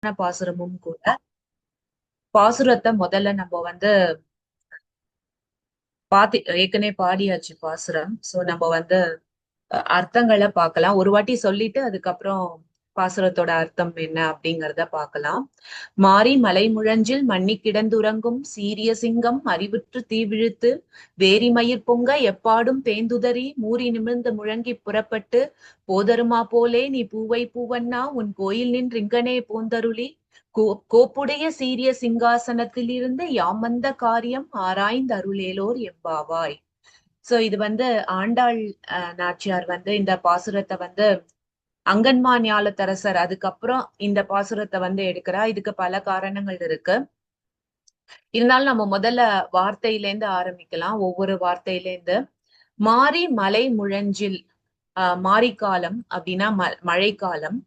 பாசுரமும் கூட. பாசுரத்தை முதல்ல நம்ம ஏற்கனவே பாடியாச்சு பாசுரம். சோ நம்ம அர்த்தங்களை பார்க்கலாம். ஒரு வாட்டி சொல்லிட்டு அதுக்கப்புறம் பாசுரத்தோட அர்த்தம் என்ன அப்படிங்கிறத பார்க்கலாம். மாரி மலைமுழஞ்சில் மண்ணி கிடந்துறங்கும் சீரிய சிங்கம் அறிவுற்று தீவிழுத்து வேரிமயிர் பொங்க எப்பாடும் பேந்துதறி மூறி நிமிர்ந்து முழங்கி புறப்பட்டு போதருமா போலே நீ பூவை பூவண்ணா உன் கோயில் நின்றிங்கனே பூந்தருளி கோப்புடைய சீரிய சிங்காசனத்திலிருந்து யாமந்த காரியம் ஆராய்ந்து அருளேலோர் எம்பாவாய். சோ இது ஆண்டாள் நாச்சியார் இந்த பாசுரத்தை அங்கன்மா ஞாலத்தரசர் அதுக்கப்புறம் இந்த பாசுரத்தை எடுக்கிறா. இதுக்கு பல காரணங்கள் இருக்கு. இருந்தாலும் நம்ம முதல்ல வார்த்தையிலேருந்து ஆரம்பிக்கலாம். ஒவ்வொரு வார்த்தையிலேருந்து. மாரி மலை முழஞ்சில், மாரிக்காலம் அப்படின்னா மழைக்காலம்.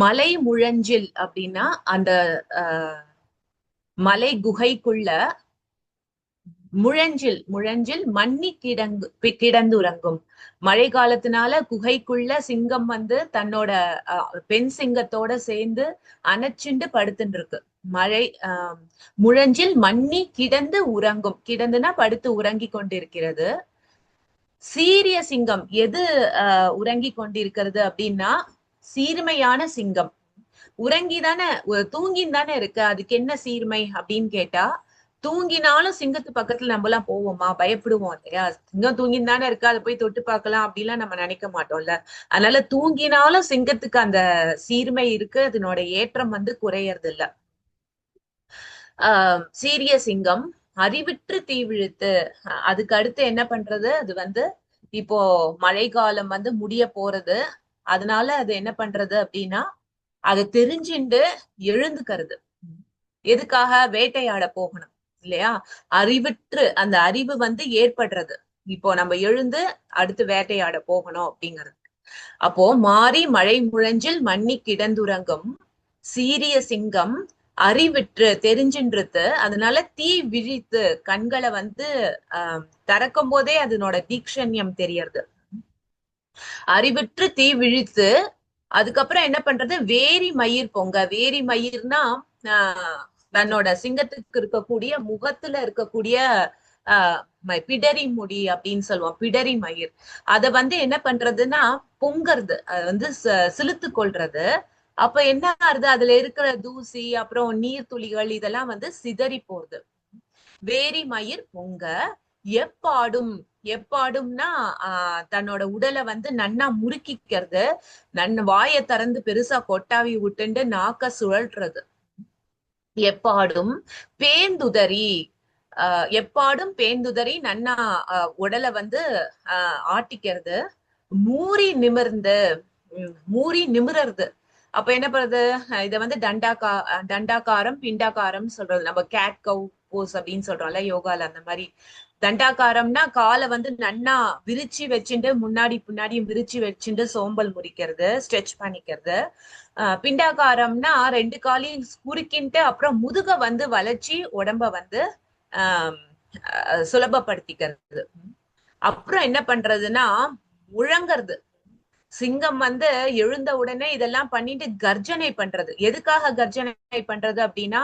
மலை முழஞ்சில் அப்படின்னா அந்த மலை குகைக்குள்ள முழஞ்சில் முழஞ்சில் மண்ணி கிடந்துறங்கும். மழை காலத்தினால குகைக்குள்ள சிங்கம் தன்னோட பெண் சிங்கத்தோட சேர்ந்து அணைச்சுண்டு படுத்துட்டு இருக்கு. முழஞ்சில் மண்ணி கிடந்து உறங்கும். கிடந்துனா படுத்து உறங்கி கொண்டிருக்கிறது. சீரிய சிங்கம் எது உறங்கி கொண்டிருக்கிறது அப்படின்னா சீர்மையான சிங்கம். உறங்கிதானே தூங்கின்னு தானே இருக்கு, அதுக்கு என்ன சீர்மை அப்படின்னு கேட்டா, தூங்கினாலும் சிங்கத்து பக்கத்துல நம்ம எல்லாம் போவோமா? பயப்படுவோம் இல்லையா? சிங்கம் தூங்கின்னு தானே இருக்கு, அதை போய் தொட்டு பார்க்கலாம் அப்படிலாம் நம்ம நினைக்க மாட்டோம்ல. அதனால தூங்கினாலும் சிங்கத்துக்கு அந்த சீர்மை இருக்கு, அதனோட ஏற்றம் குறையறது இல்ல. சீரிய சிங்கம் அறிவிற்று தீவிழுத்து. அதுக்கு அடுத்து என்ன பண்றது? அது இப்போ மழை காலம் முடிய போறது. அதனால அது என்ன பண்றது அப்படின்னா, அதை தெரிஞ்சுண்டு எழுந்துக்கிறது. எதுக்காக? வேட்டையாட போகணும் இல்லையா? அறிவிற்று அந்த அறிவு ஏற்படுறது. இப்போ நம்ம எழுந்து அடுத்து வேட்டையாட போகணும் அப்படிங்கிறது. அப்போ மாறி மழை முழஞ்சில் மண்ணி கிடந்துறங்கும் சீரிய சிங்கம் அறிவிற்று தெரிஞ்சின்றது. அதனால தீ விழித்து கண்களை திறக்கும் போதே அதனோட தீக்ஷண்யம் தெரியறது. அறிவிற்று தீ விழித்து அதுக்கப்புறம் என்ன பண்றது? வேரி மயிர் பொங்க. வேரி மயிர்னா தன்னோட சிங்கத்துக்கு இருக்கக்கூடிய முகத்துல இருக்கக்கூடிய பிடரி முடி அப்படின்னு சொல்லுவோம். பிடரி மயிர் அத என்ன பண்றதுன்னா பொங்கறது. அது சிலுத்து கொள்றது. அப்ப என்ன ஆறுது? அதுல இருக்கிற தூசி அப்புறம் நீர் துளிகள் இதெல்லாம் சிதறி போகுது. வேரி மயிர் பொங்க எப்பாடும். எப்பாடும்னா தன்னோட உடலை நன்னா முறுக்கிக்கிறது. வாயை திறந்து பெருசா கொட்டாவி விட்டுண்டு நாக்க சுழல்றது. எப்பாடும் பேந்துதறி. எப்பாடும் பேந்துதறி நன்னா உடலை ஆட்டிக்கிறது. மூறி நிமிர்ந்து. மூறி நிமிர்றது. அப்ப என்ன பண்றது? இத தண்டாகாரம் பிண்டாகாரம் சொல்றது. நம்ம கேட் கவ் போஸ் அப்படின்னு சொல்றோம்ல யோகால. அந்த மாதிரி தண்டாகாரம்னா காலை நன்னா விரிச்சு வச்சுட்டு முன்னாடி பின்னாடி விரிச்சு வச்சுட்டு சோம்பல் முறிக்கிறது, ஸ்ட்ரெச் பண்ணிக்கிறது. பிண்டாகாரம்னா ரெண்டு காலையும் குறுக்கின்ட்டு அப்புறம் முதுக வளைச்சி உடம்ப சுலபப்படுத்திக்கிறது. அப்புறம் என்ன பண்றதுன்னா முழங்கிறது. சிங்கம் எழுந்த உடனே இதெல்லாம் பண்ணிட்டு கர்ஜனை பண்றது. எதுக்காக கர்ஜனை பண்றது அப்படின்னா,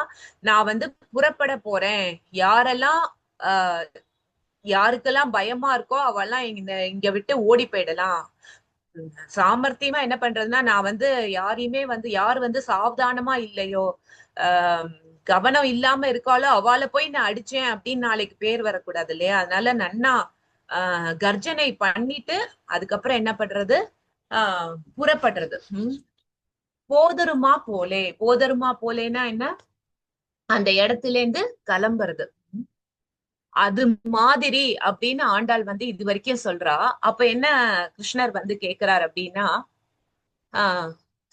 நான் புறப்பட போறேன். யாருக்கெல்லாம் பயமா இருக்கோ அவெல்லாம் இங்க விட்டு ஓடி போயிடலாம். சாமர்த்தியமா என்ன பண்றதுன்னா, நான் யாரையுமே யார் சாவதானமா இல்லையோ, கவனம் இல்லாம இருக்காளோ அவளை போய் நான் அடிச்சேன் அப்படின்னு நாளைக்கு பேர் வரக்கூடாது இல்லையா? அதனால நன்னா கர்ஜனை பண்ணிட்டு அதுக்கப்புறம் என்ன பண்றது? புறப்படுறது. போதருமா போலே. போதருமா போலேன்னா என்ன? அந்த இடத்துல இருந்து கிளம்புறது. அது மாதிரி அப்படின்னு ஆண்டாள் இது வரைக்கும் சொல்றா. அப்ப என்ன கிருஷ்ணர் கேக்குறார் அப்படின்னா,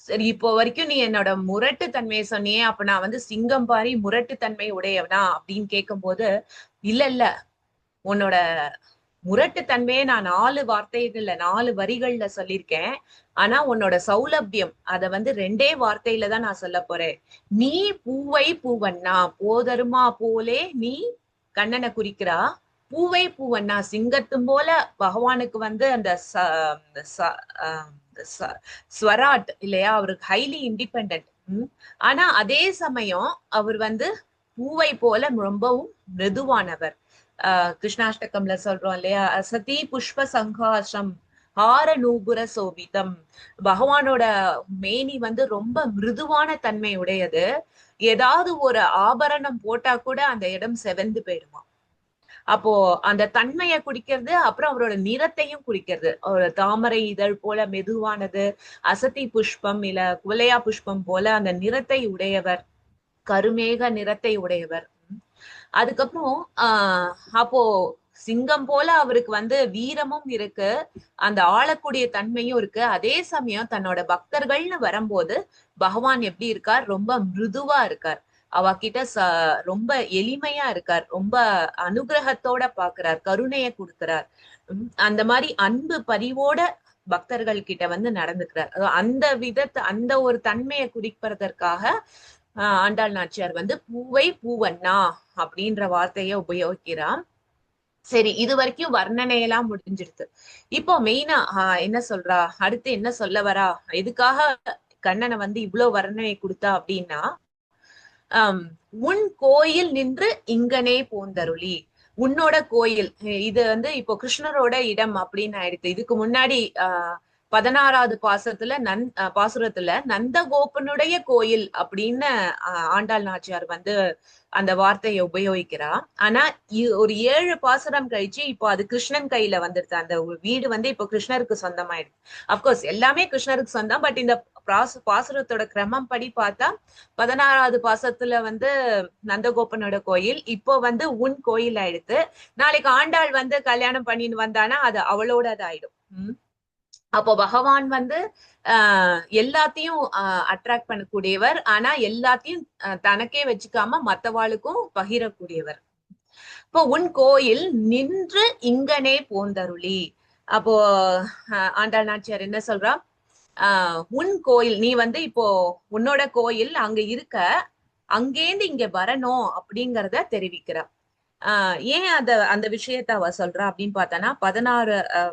சரி இப்போ வரைக்கும் நீ என்னோட முரட்டு தன்மையை சொன்னியே, அப்ப நான் சிங்கம் பாரி முரட்டு தன்மை உடையவனா அப்படின்னு கேட்கும் போது, இல்ல உன்னோட முரட்டு தன்மையை நான் 4 வார்த்தைகள்ல 4 வரிகள்ல சொல்லியிருக்கேன். ஆனா உன்னோட சௌலபியம் அத 2 வார்த்தையில தான் நான் சொல்ல போறேன். நீ பூவை பூவண்ணா. போதருமா போலே நீ கண்ணனை குறிக்கிறா. பூவை பூவண்ணா சிங்கத்தும் போல பகவானுக்கு அந்த ஸ்வராட் இல்லையா? அவருக்கு ஹைலி இண்டிபெண்ட். ஆனா அதே சமயம் அவர் வந்து பூவை போல ரொம்பவும் மிருதுவானவர். கிருஷ்ணாஷ்டகம்ல சொல்றோம் இல்லையா, அசதி புஷ்ப சங்காசம் ஹார நூபுர சோபிதம். பகவானோட மேனி வந்து ரொம்ப மிருதுவான தன்மை உடையது. ஏதாவது ஒரு ஆபரணம் போட்டா கூட அந்த இடம் செவந்து போயிடுமா. அப்போ அந்த தன்மையை குடிக்கிறது, அப்புறம் அவரோட நிறத்தையும் குடிக்கிறது. ஒரு தாமரை இதழ் போல மெதுவானது, அசதி புஷ்பம் இல்ல குவலையா புஷ்பம் போல அந்த நிறத்தை உடையவர், கருமேக நிறத்தை உடையவர். அதுக்கப்புறம் அப்போ சிங்கம் போல அவருக்கு வந்து வீரமும் இருக்கு, அந்த ஆளக்கூடிய தன்மையும் இருக்கு. அதே சமயம் தன்னோட பக்தர்கள்னு வரும்போது பகவான் எப்படி இருக்கார், ரொம்ப மிருதுவா இருக்கார். அவகிட்ட ரொம்ப எளிமையா இருக்கார், ரொம்ப அனுகிரகத்தோட பாக்குறார், கருணைய கொடுக்கிறார். அந்த மாதிரி அன்பு பரிவோட பக்தர்கள் கிட்ட வந்து நடந்துக்கிறார். அந்த விதத்தை, அந்த ஒரு தன்மையை குறிப்பதற்காக ஆண்டாள் நாச்சியார் வந்து பூவை பூவண்ணா அப்படின்ற வார்த்தைய உபயோகிக்கிறான். சரி, இது வரைக்கும் வர்ணனையெல்லாம் முடிஞ்சிருது. இப்போ மெயினா என்ன சொல்றா, அடுத்து என்ன சொல்ல வரா, எதுக்காக கண்ணனை வந்து இவ்வளவு வர்ணனை கொடுத்தா அப்படின்னா, உன் கோயில் நின்று இங்கனே போந்தருளி. உன்னோட கோயில் இது வந்து இப்போ கிருஷ்ணரோட இடம் அப்படின்னு ஆயிடுது. இதுக்கு முன்னாடி 16வது பாசுரத்துல நந்தகோபனுடைய கோயில் அப்படின்னு ஆண்டாள் நாச்சியார் வந்து அந்த வார்த்தையை உபயோகிக்கிறா. ஆனா ஒரு 7 பாசுரம் கழிச்சு இப்போ அது கிருஷ்ணன் கையில வந்துடுது. அந்த வீடு வந்து இப்போ கிருஷ்ணருக்கு சொந்தமாயிடுது. அப்கோர்ஸ் எல்லாமே கிருஷ்ணருக்கு சொந்தம். பட் இந்த பாசுரத்தோட கிரமம் படி பார்த்தா 16வது பாசத்துல வந்து நந்தகோபனோட கோயில், இப்போ வந்து உன் கோயில் ஆயிடுது. நாளைக்கு ஆண்டாள் வந்து கல்யாணம் பண்ணின்னு வந்தானா அது அவளோட அது ஆயிடும். அப்போ பகவான் வந்து எல்லாத்தையும் அட்ராக்ட் பண்ணக்கூடியவர். ஆனா எல்லாத்தையும் தனக்கே வச்சுக்காம மத்தவாளுக்கும் பகிரக்கூடியவர். இப்போ உன் கோயில் நின்று இங்கனே போந்தருளி. அப்போ ஆண்டாள் நாச்சியார் என்ன சொல்றா, உன் கோயில், நீ வந்து இப்போ உன்னோட கோயில் அங்க இருக்க, அங்கேந்து இங்க வரணும் அப்படிங்கறத தெரிவிக்கிறா. ஏன் அந்த விஷயத்த அவ சொல்றா அப்படின்னு பார்த்தானா, 16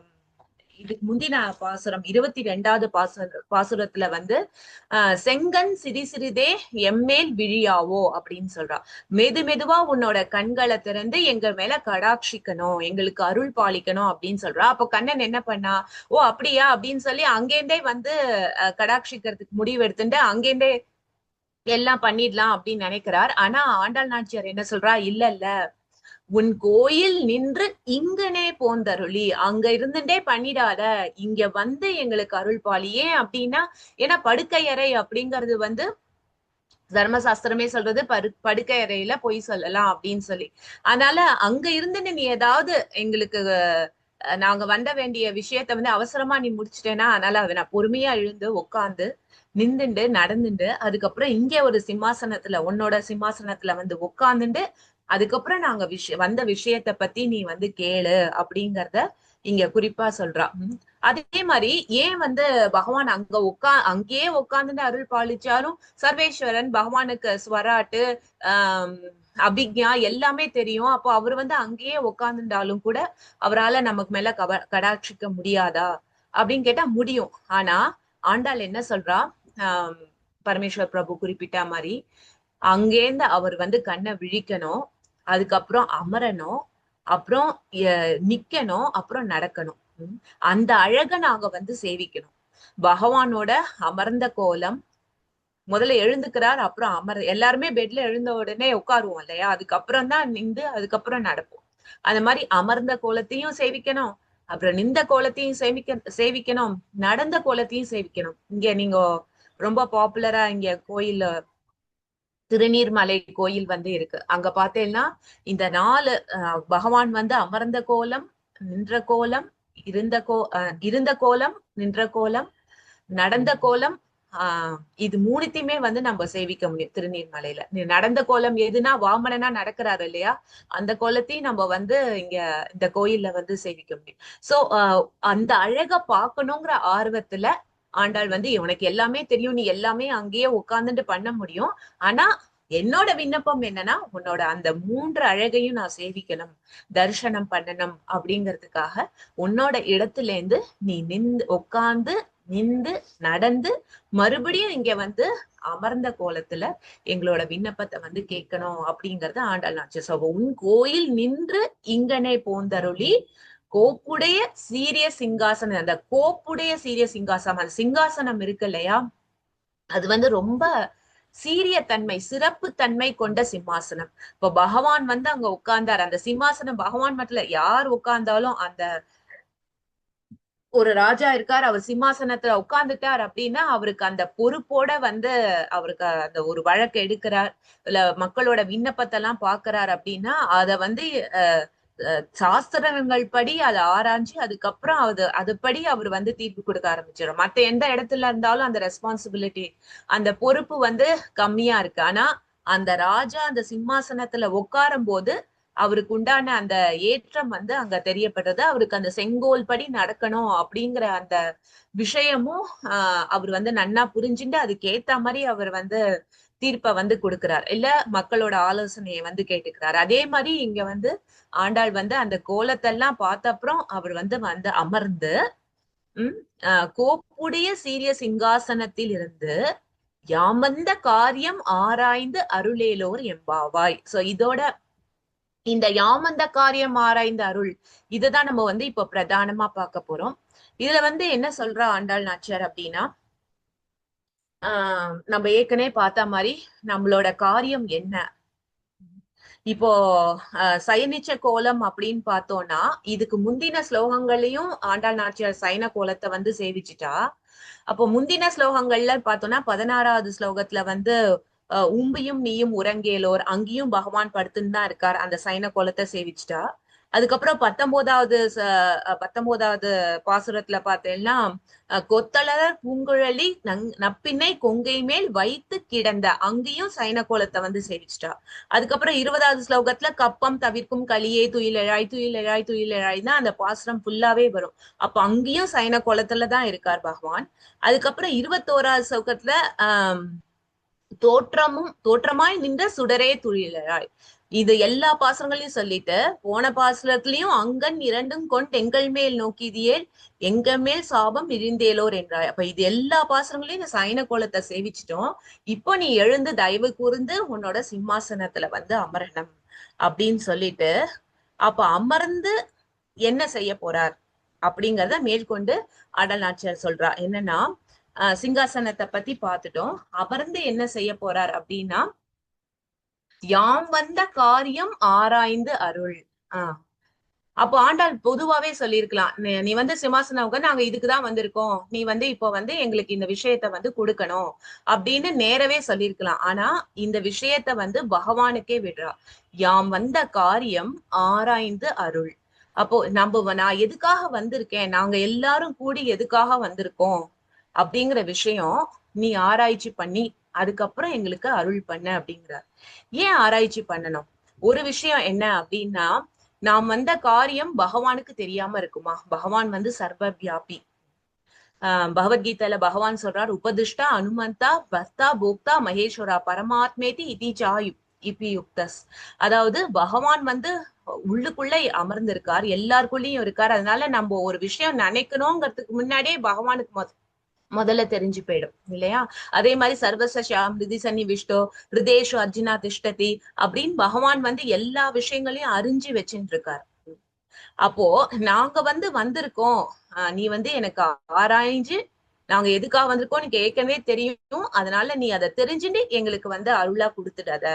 இதுக்கு முந்தின பாசுரம் 22வது பாசுரத்துல வந்து செங்கன் சிறி சிறிதே எம்மேல் விழியாவோ அப்படின்னு சொல்றா. மெதுவா உன்னோட கண்களை திறந்து எங்க மேல கடாட்சிக்கணும், எங்களுக்கு அருள் பாலிக்கணும் அப்படின்னு சொல்றா. அப்போ கண்ணன் என்ன பண்ணா, ஓ அப்படியா அப்படின்னு சொல்லி அங்கேருந்தே வந்து கடாட்சிக்கிறதுக்கு முடிவு எடுத்துட்டு அங்கேருந்தே எல்லாம் பண்ணிடலாம் அப்படின்னு நினைக்கிறார். ஆனா ஆண்டாள் நாச்சியார் என்ன சொல்றா, இல்ல உன் கோயில் நின்று இங்கனே போந்தருளி, அங்க இருந்துட்டே பண்ணிடாத, இங்க வந்து எங்களுக்கு அருள் பாலி. ஏன் அப்படின்னா, ஏன்னா படுக்கை அறை அப்படிங்கிறது வந்து தர்மசாஸ்திரமே சொல்றது படுக்கை அறையில பொய் சொல்லலாம் அப்படின்னு சொல்லி. அதனால அங்க இருந்துன்னு நீ ஏதாவது எங்களுக்கு நாங்க வந்த வேண்டிய விஷயத்த வந்து அவசரமா நீ முடிச்சிட்டேன்னா, அதனால நான் பொறுமையா எழுந்து உட்காந்து நின்றுண்டு நடந்துண்டு அதுக்கப்புறம் இங்க ஒரு சிம்மாசனத்துல, உன்னோட சிம்மாசனத்துல வந்து உட்காந்துண்டு அதுக்கப்புறம் நாங்க வந்த விஷயத்த பத்தி நீ வந்து கேளு அப்படிங்கறத இங்க குறிப்பா சொல்றா. அதே மாதிரி ஏன் வந்து பகவான் அங்கேயே உட்கார்ந்து அருள் பாலிச்சாலும் சர்வேஸ்வரன் பகவானுக்கு ஸ்வராட்டு அபிக்ஞா எல்லாமே தெரியும். அப்போ அவர் வந்து அங்கேயே உட்கார்ந்துட்டாலும் கூட அவரால் நமக்கு மேல கடாட்சிக்க முடியாதா அப்படின்னு கேட்டா முடியும். ஆனா ஆண்டாள் என்ன சொல்றா, பரமேஸ்வர் பிரபு குறிப்பிட்ட மாதிரி அங்கேருந்து அவர் வந்து கண்ணை விழிக்கணும், அதுக்கப்புறம் அமரணும், அப்புறம் நிக்கணும், அப்புறம் நடக்கணும். அந்த அழக நாங்க வந்து சேவிக்கணும். பகவானோட அமர்ந்த கோலம், முதல்ல எழுந்துக்கிறார், அப்புறம் எல்லாருமே பெட்ல எழுந்த உடனே உட்காருவோம் இல்லையா, அதுக்கப்புறம் தான் நின்று அதுக்கப்புறம் நடப்போம். அந்த மாதிரி அமர்ந்த கோலத்தையும் சேவிக்கணும், அப்புறம் நின்ற கோலத்தையும் சேவிக்கணும், நடந்த கோலத்தையும் சேவிக்கணும். இங்க நீங்க ரொம்ப பாப்புலரா இங்க கோயில்ல திருநீர்மலை கோயில் வந்து இருக்கு. அங்க பார்த்தேன்னா இந்த 4 பகவான் வந்து அமர்ந்த கோலம், நின்ற கோலம், இருந்த கோலம், நின்ற கோலம், நடந்த கோலம், இது 3த்தையுமே வந்து நம்ம சேவிக்க முடியும் திருநீர்மலையில. நடந்த கோலம் எதுனா வாமனனா நடக்கிறாரு இல்லையா, அந்த கோலத்தையும் நம்ம வந்து இங்க இந்த கோயில்ல வந்து சேவிக்க முடியும். சோ அந்த அழக பார்க்கணுங்கிற ஆர்வத்துல ஆண்டாள் வந்து உனக்கு எல்லாமே தெரியும், நீ எல்லாமே அங்கேயே உட்கார்ந்துட்டு பண்ண முடியும், ஆனா என்னோட விண்ணப்பம் என்னன்னா உன்னோட அந்த 3 அழகையும் நான் சேவிக்கணும், தரிசனம் பண்ணணும் அப்படிங்கிறதுக்காக உன்னோட இடத்துல இருந்து நீ நின்று உட்கார்ந்து நின்று நடந்து மறுபடியும் இங்க வந்து அமர்ந்த கோலத்துல எங்களோட விண்ணப்பத்தை வந்து கேட்கணும் அப்படிங்கறது ஆண்டாள் நாச்சியார் சொல்வோம். உன் கோயில் நின்று இங்கனே போந்தருளி கோப்புடைய சீரிய சிங்காசனம். அந்த கோப்புடைய சீரிய சிங்காசனம், அந்த சிங்காசனம் இருக்கு இல்லையா, அது வந்து ரொம்ப சீரிய தன்மை, சிறப்பு தன்மை கொண்ட சிம்மாசனம். இப்ப பகவான் வந்து அங்க உட்கார்ந்தார். அந்த சிம்மாசனம் பகவான் மட்டும் யார் உட்கார்ந்தாலும், அந்த ஒரு ராஜா இருக்கார், அவர் சிம்மாசனத்துல உட்கார்ந்துட்டார் அப்படின்னா அவருக்கு அந்த பொறுப்போட வந்து அவருக்கு அந்த ஒரு வழக்கு எடுக்கிறார், இல்ல மக்களோட விண்ணப்பத்தை எல்லாம் பாக்குறார் அப்படின்னா அத வந்து சாஸ்திரங்கள் படி அதை ஆராய்ஞ்சு அதுக்கப்புறம் அதுபடி அவர் வந்து தீர்ப்பு கொடுக்க ஆரம்பிச்சிடும். மத்த எந்த இடத்துல இருந்தாலும் அந்த ரெஸ்பான்சிபிலிட்டி, அந்த பொறுப்பு வந்து கம்மியா இருக்கு. ஆனா அந்த ராஜா அந்த சிம்மாசனத்துல உட்காரும் போது அவருக்கு உண்டான அந்த ஏற்றம் வந்து அங்க தெரியப்படுறது. அவருக்கு அந்த செங்கோல் படி நடக்கணும் அப்படிங்கிற அந்த விஷயமும் அவர் வந்து நன்னா புரிஞ்சுட்டு அதுக்கு ஏத்த மாதிரி அவர் வந்து தீர்ப்பை வந்து கொடுக்கிறார், இல்ல மக்களோட ஆலோசனையை வந்து கேட்டுக்கிறார். அதே மாதிரி இங்க வந்து ஆண்டாள் வந்து அந்த கோலத்தெல்லாம் பார்த்த அப்புறம் அவர் வந்து அமர்ந்து கோப்புடைய சீரிய சிங்காசனத்தில் இருந்து யாமந்த காரியம் ஆராய்ந்து அருளேலோர் எம்பாவாய். சோ இதோட இந்த யாமந்த காரியம் ஆராய்ந்த அருள் இதுதான் நம்ம வந்து இப்போ பிரதானமா பார்க்க போறோம். இதுல வந்து என்ன சொல்றா ஆண்டாள் நாச்சியார் அப்படின்னா, நம்ம ஏற்கனவே பார்த்த மாதிரி நம்மளோட காரியம் என்ன. இப்போ சயனிச்ச கோலம் அப்படின்னு பார்த்தோம்னா, இதுக்கு முந்தின ஸ்லோகங்களையும் ஆண்டாள் நாச்சியார் சயன கோலத்தை வந்து சேவிச்சுட்டா. அப்போ முந்தின ஸ்லோகங்கள்ல பார்த்தோம்னா 16வது ஸ்லோகத்துல வந்து உம்பியும் நீயும் உறங்கேலோர், அங்கேயும் பகவான் படுத்துன்னு தான் இருக்கார், அந்த சைன கோலத்தை சேவிச்சுட்டா. அதுக்கப்புறம் 19வது பாசுரத்துல பார்த்தேன்னா கொத்தளர் பூங்குழலி நப்பினை கொங்கை மேல் வைத்து கிடந்த, அங்கேயும் சைன கோலத்தை வந்து சேவிச்சுட்டா. அதுக்கப்புறம் 20வது ஸ்லோகத்துல கப்பம் தவிர்க்கும் களியே துயிலெழாய் துயிலெழாய் துயிலெழாய் தான் அந்த பாசுரம் ஃபுல்லாவே வரும். அப்ப அங்கேயும் சைன கோலத்துலதான் இருக்கார் பகவான். அதுக்கப்புறம் 21வது ஸ்லோகத்துல தோற்றமாய் நின்ற சுடரே துயிலெழாய், இது எல்லா பாசுரங்களையும் சொல்லிட்டு போன பாசுரத்திலையும் அங்கன் இரண்டும் கொண்டு எங்கள் மேல் நோக்கிதியேல் எங்க மேல் சாபம் இழிந்தேலோர் என்றாய். அப்ப இது எல்லா பாசுரங்களையும் இந்த சைன கோலத்தை சேவிச்சிட்டோம். இப்போ நீ எழுந்து தயவு கூர்ந்து உன்னோட சிம்மாசனத்துல வந்து அமரணும் அப்படின்னு சொல்லிட்டு, அப்ப அமர்ந்து என்ன செய்ய போறார் அப்படிங்கறத மேற்கொண்டு ஆண்டாள் நாச்சியார் சொல்றா. என்னன்னா சிங்காசனத்தை பத்தி பார்த்துட்டோம். அமர்ந்து என்ன செய்ய போறார் அப்படின்னா, யாம் வந்த காரியம் ஆராய்ந்து அருள். அப்போ ஆண்டாள் பொதுவாவே சொல்லியிருக்கலாம், நீ வந்து சிம்மாசனவங்க நாங்க இதுக்குதான் வந்திருக்கோம், நீ வந்து இப்போ வந்து எங்களுக்கு இந்த விஷயத்த வந்து கொடுக்கணும் அப்படின்னு நேரவே சொல்லியிருக்கலாம். ஆனா இந்த விஷயத்த வந்து பகவானுக்கே விடுறா. யாம் வந்த காரியம் ஆராய்ந்து அருள். அப்போ நான் எதுக்காக வந்திருக்கேன், நாங்க எல்லாரும் கூடி எதுக்காக வந்திருக்கோம் அப்படிங்கிற விஷயம் நீ ஆராய்ச்சி பண்ணி அதுக்கப்புறம் எங்களுக்கு அருள் பண்ண அப்படிங்கிறார். ஏன் ஆராய்ச்சி பண்ணணும்? ஒரு விஷயம் என்ன அப்படின்னா, நாம் வந்த காரியம் பகவானுக்கு தெரியாம இருக்குமா? பகவான் வந்து சர்வ வியாபி. பகவத்கீதையில பகவான் சொல்றார், உபதிஷ்டா அனுமந்தா பர்த்தா போக்தா மகேஸ்வரா பரமாத்மேதி இதிஜா இபியுக்தஸ். அதாவது பகவான் வந்து உள்ளுக்குள்ள அமர்ந்திருக்கார், எல்லாருக்குள்ளயும் இருக்கார். அதனால நம்ம ஒரு விஷயம் நினைக்கணுங்கிறதுக்கு முன்னாடியே பகவானுக்கு முதல்ல தெரிஞ்சு போயிடும் இல்லையா? அதே மாதிரி சர்வசம் ஹிருதி சன்னிவிஷ்டோ ஹிருதேஷு அர்ஜுனா திஷ்டதி அப்படின்னு பகவான் வந்து எல்லா விஷயங்களையும் அறிஞ்சு வச்சுட்டு இருக்காரு. அப்போ நாங்க வந்து வந்திருக்கோம், நீ வந்து எனக்கு ஆராய்ஞ்சு நாங்க எதுக்காக வந்திருக்கோம் எனக்கு ஏற்கனவே தெரியும், அதனால நீ அதை தெரிஞ்சுட்டு எங்களுக்கு வந்து அருளா கொடுத்துடாத,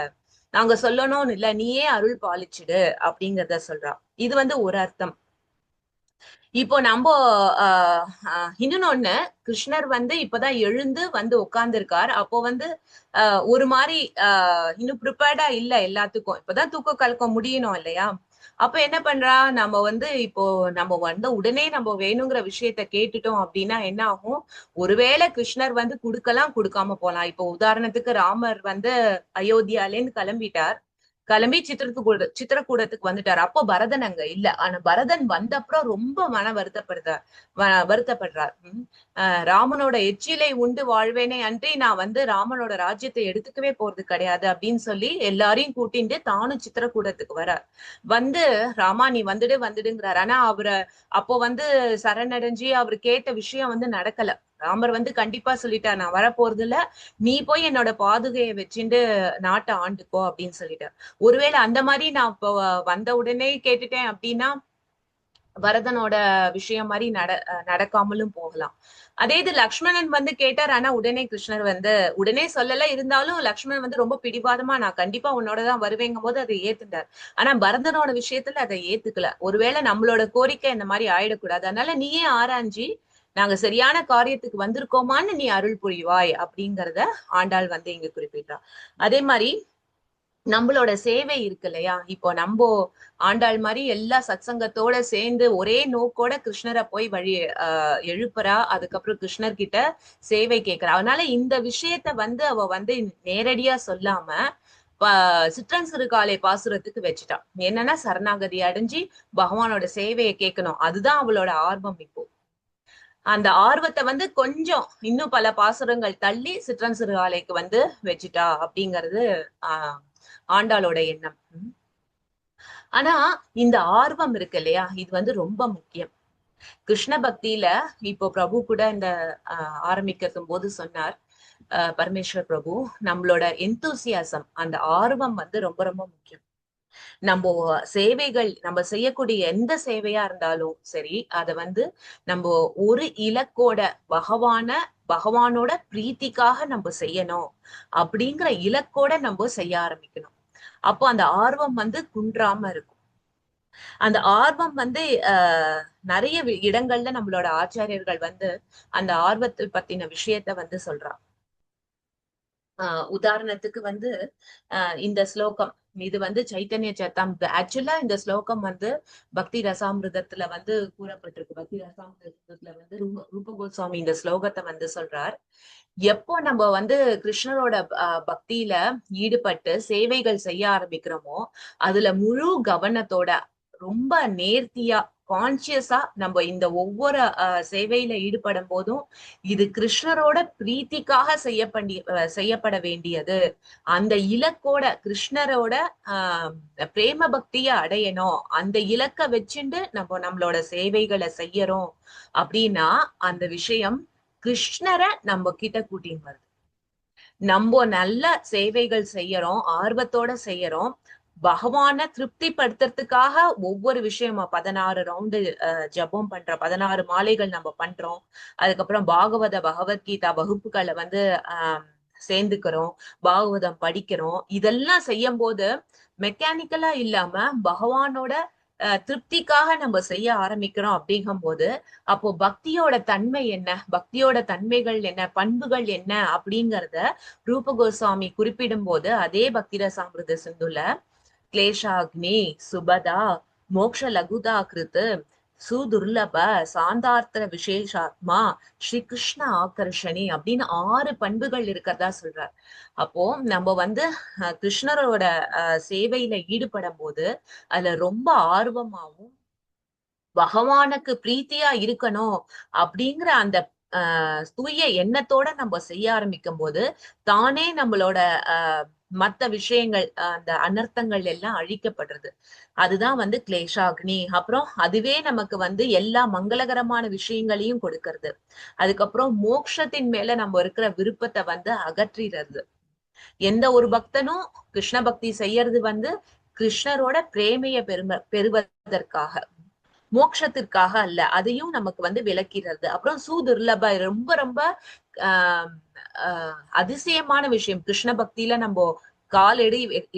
நாங்க சொல்லணும்னு இல்ல, நீயே அருள் பாலிச்சுடு அப்படிங்கறத சொல்றா. இது வந்து ஒரு அர்த்தம். இப்போ நம்ம இன்னொன்னு, கிருஷ்ணர் வந்து இப்பதான் எழுந்து வந்து உட்கார்ந்து இருக்கார். அப்போ வந்து ஒரு மாதிரி இன்னும் ப்ரிப்பேர்டா இல்ல எல்லாத்துக்கும், இப்பதான் தூக்க கலக்கம் முடியணும் இல்லையா? அப்ப என்ன பண்றா, நம்ம வந்து இப்போ நம்ம வந்து உடனே நம்ம வேணுங்கிற விஷயத்த கேட்டுட்டோம் அப்படின்னா என்ன ஆகும், ஒருவேளை கிருஷ்ணர் வந்து குடுக்கலாம் கொடுக்காம போலாம். இப்போ உதாரணத்துக்கு ராமர் வந்து அயோத்தியாலேருந்து கிளம்பி சித்திரக்கூடத்துக்கு வந்துட்டாரு. அப்போ பரதன் அங்க இல்ல. ஆனா பரதன் வந்த அப்புறம் ரொம்ப வருத்தப்படுறார். ராமனோட எச்சிலை உண்டு வாழ்வேனே அன்றி நான் வந்து ராமனோட ராஜ்யத்தை எடுத்துக்கவே போறது கிடையாது அப்படின்னு சொல்லி எல்லாரையும் கூட்டிட்டு தானும் சித்திரக்கூடத்துக்கு வரார். வந்து ராமா நீ வந்துடுங்கிறார். ஆனா அவரை அப்போ வந்து சரணடைஞ்சு அவர் கேட்ட விஷயம் வந்து நடக்கல. ராமர் வந்து கண்டிப்பா சொல்லிட்டார், நான் வரப்போறது இல்ல, நீ போய் என்னோட பாதுகையை வச்சுட்டு நாட்டை ஆண்டுக்கோ அப்படின்னு சொல்லிட்டார். ஒருவேளை அந்த மாதிரி நான் இப்போ வந்த உடனே கேட்டுட்டேன் அப்படின்னா பரதனோட விஷயம் மாதிரி நடக்காமலும் போகலாம். அதே இது லக்ஷ்மணன் வந்து கேட்டார், ஆனா உடனே கிருஷ்ணர் வந்து உடனே சொல்லல, இருந்தாலும் லக்ஷ்மணன் வந்து ரொம்ப பிடிவாதமா நான் கண்டிப்பா உன்னோடதான் வருவேங்கும் போது அதை ஏத்துட்டார். ஆனா பரதனோட விஷயத்துல அதை ஏத்துக்கல. ஒருவேளை நம்மளோட கோரிக்கை இந்த மாதிரி ஆயிடக்கூடாது, அதனால நீயே ஆராய்ஞ்சி நாங்க சரியான காரியத்துக்கு வந்திருக்கோமான்னு நீ அருள் புரிவாய் அப்படிங்கறத ஆண்டாள் வந்து இங்க குறிப்பிட்டா. அதே மாதிரி நம்மளோட சேவை இருக்கு இல்லையா, இப்போ நம்ம ஆண்டாள் மாதிரி எல்லா சத்சங்கத்தோட சேர்ந்து ஒரே நோக்கோட கிருஷ்ணரை போய் எழுப்புறா, அதுக்கப்புறம் கிருஷ்ணர் கிட்ட சேவை கேட்கிறா. அதனால இந்த விஷயத்த வந்து அவ வந்து நேரடியா சொல்லாம சிற்றன் சிறுகாலை பாசுரத்துக்கு வச்சுட்டான். என்னன்னா சரணாகதி அடைஞ்சு பகவானோட சேவையை கேட்கணும், அதுதான் அவளோட ஆர்வம். இப்போ அந்த ஆர்வத்தை வந்து கொஞ்சம் இன்னும் பல பாசுரங்கள் தள்ளி சிற்றன் சிறுகாலைக்கு வந்து வச்சுட்டா அப்படிங்கிறது ஆண்டாளோட எண்ணம். ஆனா இந்த ஆர்வம் இருக்கு இல்லையா, இது வந்து ரொம்ப முக்கியம் கிருஷ்ண பக்தியில. இப்போ பிரபு கூட இந்த ஆரம்பிக்கும் போது சொன்னார், பரமேஸ்வர் பிரபு, நம்மளோட எந்தூசியாசம், அந்த ஆர்வம் வந்து ரொம்ப ரொம்ப முக்கியம். நம்ம சேவைகள், நம்ம செய்யக்கூடிய எந்த சேவையா இருந்தாலும் சரி, அத வந்து நம்ம ஒரு இலக்கோட பகவானோட பிரீத்திக்காக நம்ம செய்யணும் அப்படிங்கிற இலக்கோட நம்ம செய்ய ஆரம்பிக்கணும். அப்போ அந்த ஆர்வம் வந்து குன்றாம இருக்கும். அந்த ஆர்வம் வந்து நிறைய இடங்கள்ல நம்மளோட ஆச்சாரியர்கள் வந்து அந்த ஆர்வத்தை பத்தின விஷயத்த வந்து சொல்றான். உதாரணத்துக்கு வந்து இந்த ஸ்லோகம், இது வந்து சைத்தன்ய சரிதாமிர்த. ஆக்சுவலா இந்த ஸ்லோகம் வந்து பக்தி ரசாமிர்தத்துல வந்து கூறப்பட்டிருக்கு. பக்தி ரசாமிர்தத்துல வந்து ரூப கோஸ்வாமி இந்த ஸ்லோகத்தை வந்து சொல்றார். எப்போ நம்ம வந்து கிருஷ்ணரோட பக்தியில ஈடுபட்டு சேவைகள் செய்ய ஆரம்பிக்கிறோமோ, அதுல முழு கவனத்தோட ரொம்ப நேர்த்தியா கான்சியஸா நம்ம இந்த ஒவ்வொரு சேவையில ஈடுபடும் போதும் இது கிருஷ்ணரோட பிரீத்திக்காக செய்யப்பட வேண்டியது, அந்த இலக்கோட கிருஷ்ணரோட பிரேம பக்திய அடையணும், அந்த இலக்க வச்சுட்டு நம்மளோட சேவைகளை செய்யறோம் அப்படின்னா அந்த விஷயம் கிருஷ்ணரை நம்ம கிட்ட கூட்டின்னு வருது. நம்ம நல்ல சேவைகள் செய்யறோம், ஆர்வத்தோட செய்யறோம், பகவான திருப்திப்படுத்துறதுக்காக ஒவ்வொரு விஷயமா 16 ரவுண்டு ஜபம் பண்றோம், 16 மாலைகள் நம்ம பண்றோம், அதுக்கப்புறம் பகவத்கீதா வகுப்புகளை வந்து சேர்ந்துக்கிறோம், பாகவதம் படிக்கிறோம். இதெல்லாம் செய்யும் போது மெக்கானிக்கலா இல்லாம பகவானோட திருப்திக்காக நம்ம செய்ய ஆரம்பிக்கிறோம். அப்படிங்கும் போது அப்போ பக்தியோட தன்மை என்ன, பக்தியோட தன்மைகள் என்ன, பண்புகள் என்ன அப்படிங்கறத ரூப கோஸ்வாமி குறிப்பிடும் போது அதே பக்தி ரசாமிர்த சிந்துல கிளேஷாக்னி சுபதா மோக்ஷ லகுதா கிருத்து சுதுர்லப சாந்தார்த்த விசேஷாத்மா ஸ்ரீ கிருஷ்ண ஆகர்ஷணி அப்படின்னு 6 பண்புகள் இருக்கிறதா சொல்றார். அப்போ நம்ம வந்து கிருஷ்ணரோட சேவையில ஈடுபடும் போது அதுல ரொம்ப ஆர்வமாவும் பகவானுக்கு பிரீத்தியா இருக்கணும் அப்படிங்கிற அந்த தூய எண்ணத்தோட நம்ம செய்ய ஆரம்பிக்கும் போது தானே நம்மளோட மத்த விஷயங்கள், அந்த அனர்த்தங்கள் எல்லாம் அழிக்கப்படுறது. அதுதான் வந்து கிளேஷாக்னி. அப்புறம் அதுவே நமக்கு வந்து எல்லா மங்களகரமான விஷயங்களையும் கொடுக்கறது. அதுக்கப்புறம் மோட்சத்தின் மேல நம்ம இருக்கிற விருப்பத்தை வந்து அகற்றிடுறது. எந்த ஒரு பக்தனும் கிருஷ்ண பக்தி செய்யறது வந்து கிருஷ்ணரோட பிரேமைய பெறுவதற்காக, மோட்சத்திற்காக அல்ல, அதையும் நமக்கு வந்து விளக்கிறது. அப்புறம் சூதுர்லப, ரொம்ப ரொம்ப அதிசயமான விஷயம். கிருஷ்ண பக்தியில நம்ம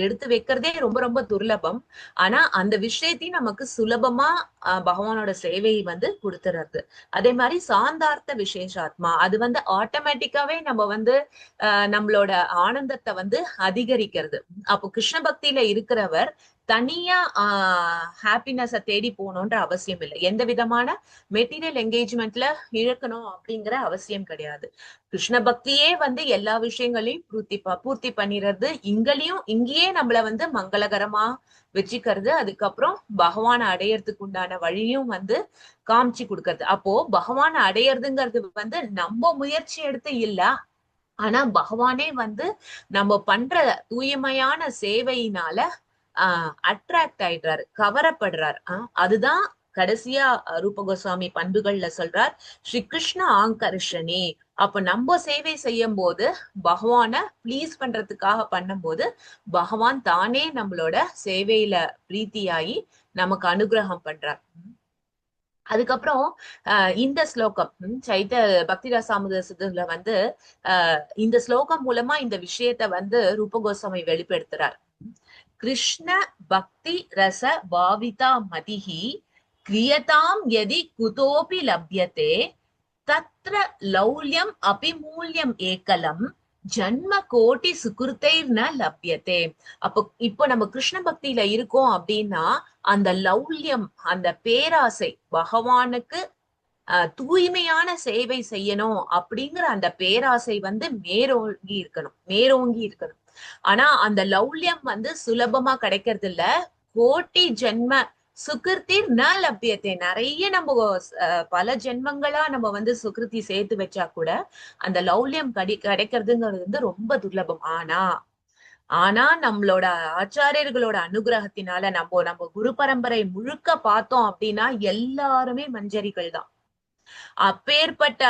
எடுத்து வைக்கிறதே ரொம்ப ரொம்ப துர்லபம். ஆனா அந்த விஷயத்தையும் நமக்கு சுலபமா பகவானோட சேவையை வந்து கொடுத்துறது. அதே மாதிரி சாந்தார்த்த விசேஷாத்மா, அது வந்து ஆட்டோமேட்டிக்காவே நம்ம வந்து நம்மளோட ஆனந்தத்தை வந்து அதிகரிக்கிறது. அப்போ கிருஷ்ண பக்தியில இருக்கிறவர் தனியா ஹாப்பினஸ தேடி போகணும்ன்ற அவசியம் இல்லை. எந்த விதமான மெட்டீரியல் என்கேஜ்மெண்ட்ல இழக்கணும் அப்படிங்கிற அவசியம் கிடையாது. கிருஷ்ண பக்தியே வந்து எல்லா விஷயங்களையும் பூர்த்தி பண்ணிடுறது. இங்கேயே நம்மள வந்து மங்களகரமா வச்சுக்கிறது. அதுக்கப்புறம் பகவானை அடையறதுக்கு உண்டான வழியும் வந்து காமிச்சு கொடுக்கறது. அப்போ பகவானை அடையறதுங்கிறது வந்து நம்ம முயற்சி எடுத்து இல்ல, ஆனா பகவானே வந்து நம்ம பண்ற தூய்மையான சேவையினால அட்ராக்ட் ஆயிடுறாரு, கவரப்படுறாரு. அதுதான் கடைசியா ரூப கோஸ்வாமி பண்புகள்ல சொல்றார், ஸ்ரீ கிருஷ்ண ஆங்கர்ஷணி. அப்ப நம்ம சேவை செய்யும் போது, பகவான ப்ளீஸ் பண்றதுக்காக பண்ணும்போது, பகவான் தானே நம்மளோட சேவையில பிரீத்தியாயி நமக்கு அனுகிரகம் பண்றார். அதுக்கப்புறம் இந்த ஸ்லோகம் சைத்த பக்திரசாமுதல வந்து இந்த ஸ்லோகம் மூலமா இந்த விஷயத்த வந்து ரூப கோஸ்வாமி வெளிப்படுத்துறார். கிருஷ்ண பக்தி ரச பாவிதா மதிஹி கிரியதாம் யதி குதோபி லப்யதே தத்ர லௌல்யம் அபிமூல்யம் ஏகலம் ஜன்ம கோட்டி சுகிருத்தைர் ந லப்யதே. அப்போ இப்போ நம்ம கிருஷ்ண பக்தியில இருக்கோம் அப்படின்னா அந்த லௌல்யம், அந்த பேராசை, பகவானுக்கு தூய்மையான சேவை செய்யணும் அப்படிங்கிற அந்த பேராசை வந்து மேரோங்கி இருக்கணும். ஆனா அந்த லௌல்யம் வந்து சுலபமா கிடைக்கிறது இல்ல. கோட்டி ஜென்ம சுகிருத்தி ந லப்யத்தை, நிறைய நம்ம பல ஜென்மங்களா நம்ம வந்து சுகிருத்தி சேர்த்து வச்சா கூட அந்த லௌல்யம் கிடைக்கிறதுங்கிறது வந்து ரொம்ப துர்லபம். ஆனா நம்மளோட ஆச்சாரியர்களோட அனுகிரகத்தினால நம்ம குரு பரம்பரை முழுக்க பார்த்தோம் அப்படின்னா எல்லாருமே மஞ்சரிகள் தான். அப்பேற்பட்ட